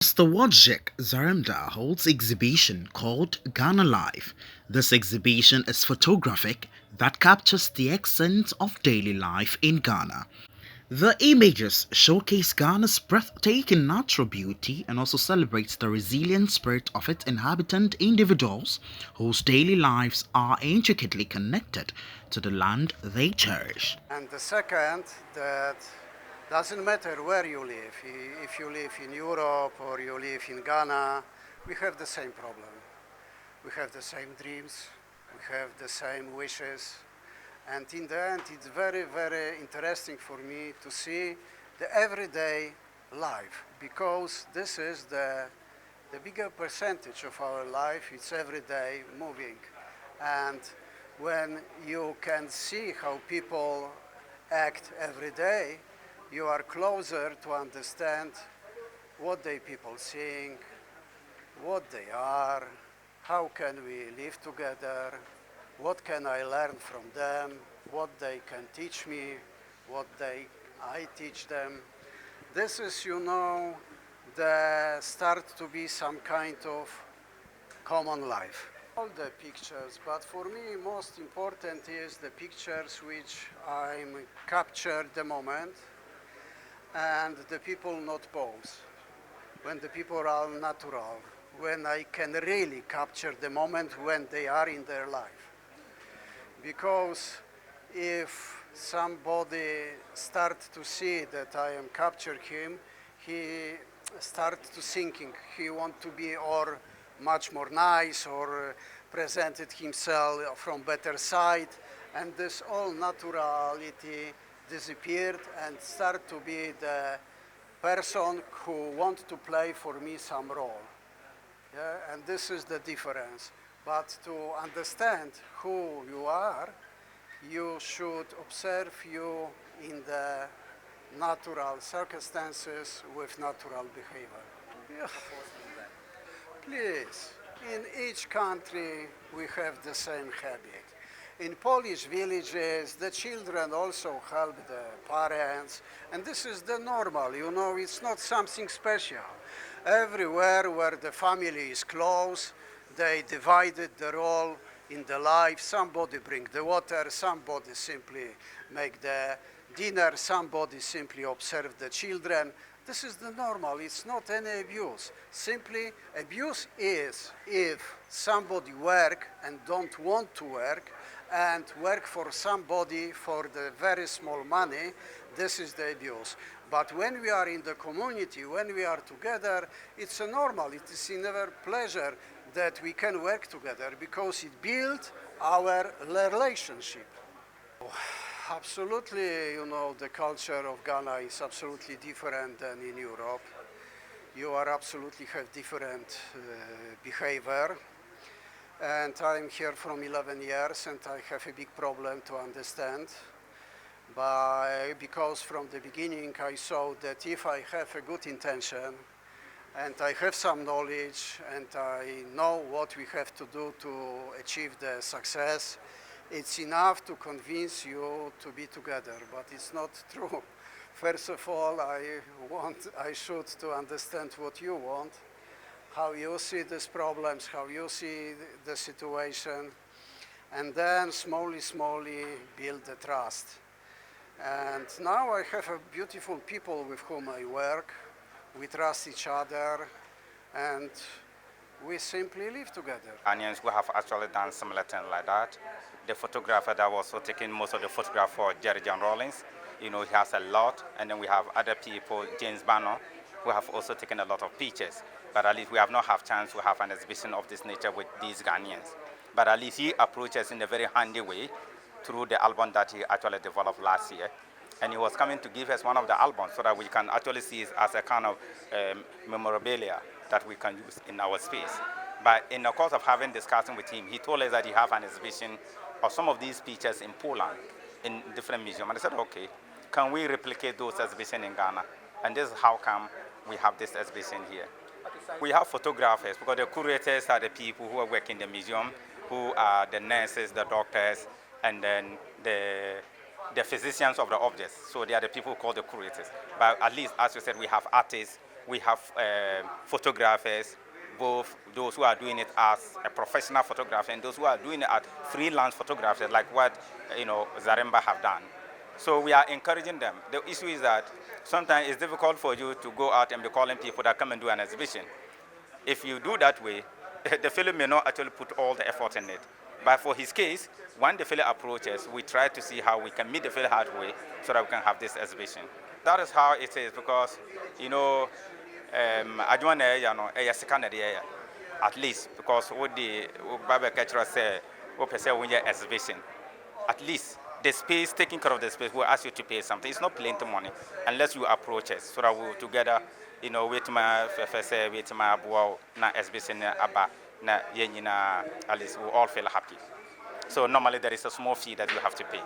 Mr. Wojciech Zaremba holds exhibition called Ghana.The. This exhibition is photographic that captures the essence of daily life in Ghana. The images showcase Ghana's breathtaking natural beauty and also celebrates the resilient spirit of its inhabitant individuals whose daily lives are intricately connected to the land they cherish. And the second, that doesn't matter where you live. If you live in Europe or you live in Ghana, we have the same problem. We have the same dreams, we have the same wishes. And in the end, it's very, very interesting for me to see the everyday life, because this is the bigger percentage of our life. It's everyday moving. And when you can see how people act every day, you are closer to understand what they people seeing, what they are, how can we live together, what can I learn from them, what they can teach me, I teach them. This is, the start to be some kind of common life. All the pictures, but for me most important is the pictures which I'm capture the moment and the people not pose. When the people are natural, when I can really capture the moment when they are in their life. Because if somebody start to see that I am capture him, he start to thinking he want to be or much more nice or presented himself from better side, and this all naturality disappeared and start to be the person who want to play for me some role. Yeah? And this is the difference. But to understand who you are, you should observe you in the natural circumstances with natural behavior. Yeah. Please, in each country we have the same habit. In Polish villages, the children also help the parents, and this is the normal, it's not something special. Everywhere where the family is close, they divided the role in the life. Somebody bring the water, somebody simply make the dinner, somebody simply observe the children. This is the normal, it's not any abuse. Simply, abuse is if somebody work and don't want to work and work for somebody for the very small money, this is the abuse. But when we are in the community, when we are together, it's a normal, it is in our pleasure that we can work together because it builds our relationship. Absolutely, the culture of Ghana is absolutely different than in Europe. You are absolutely have different behavior. And I'm here from 11 years and I have a big problem to understand. Because from the beginning I saw that if I have a good intention and I have some knowledge and I know what we have to do to achieve the success, it's enough to convince you to be together, but it's not true. First of all, I should to understand what you want, how you see these problems, how you see the situation, and then slowly build the trust. And now I have a beautiful people with whom I work. We trust each other, and we simply live together. Ghanaians who have actually done similar things like that. The photographer that was also taking most of the photograph for Jerry John Rawlings, he has a lot. And then we have other people, James Banner, who have also taken a lot of pictures. But at least we have not had chance to have an exhibition of this nature with these Ghanaians. But at least he approaches in a very handy way through the album that he actually developed last year. And he was coming to give us one of the albums so that we can actually see it as a kind of memorabilia that we can use in our space. But in the course of having discussion with him, he told us that he have an exhibition of some of these pictures in Poland, in different museums. And I said, okay, can we replicate those exhibitions in Ghana? And this is how come we have this exhibition here. We have photographers because the curators are the people who are working in the museum, who are the nurses, the doctors, and then the physicians of the objects. So they are the people called the curators. But at least, as you said, we have artists We have photographers, both those who are doing it as a professional photographer and those who are doing it as freelance photographers, like what Zaremba have done. So we are encouraging them. The issue is that sometimes it's difficult for you to go out and be calling people that come and do an exhibition. If you do that way, the fellow may not actually put all the effort in it. But for his case, when the fellow approaches, we try to see how we can meet the fellow halfway so that we can have this exhibition. That is how it is because, I don't know, at least because what the Bible culture say, what person when you exhibition, at least the space, taking care of the space, will ask you to pay something. It's not plenty money unless you approach us so that we will together, with my FSA, with my boy, na exhibition, aba, na yenina, at least we all feel happy. So normally there is a small fee that you have to pay.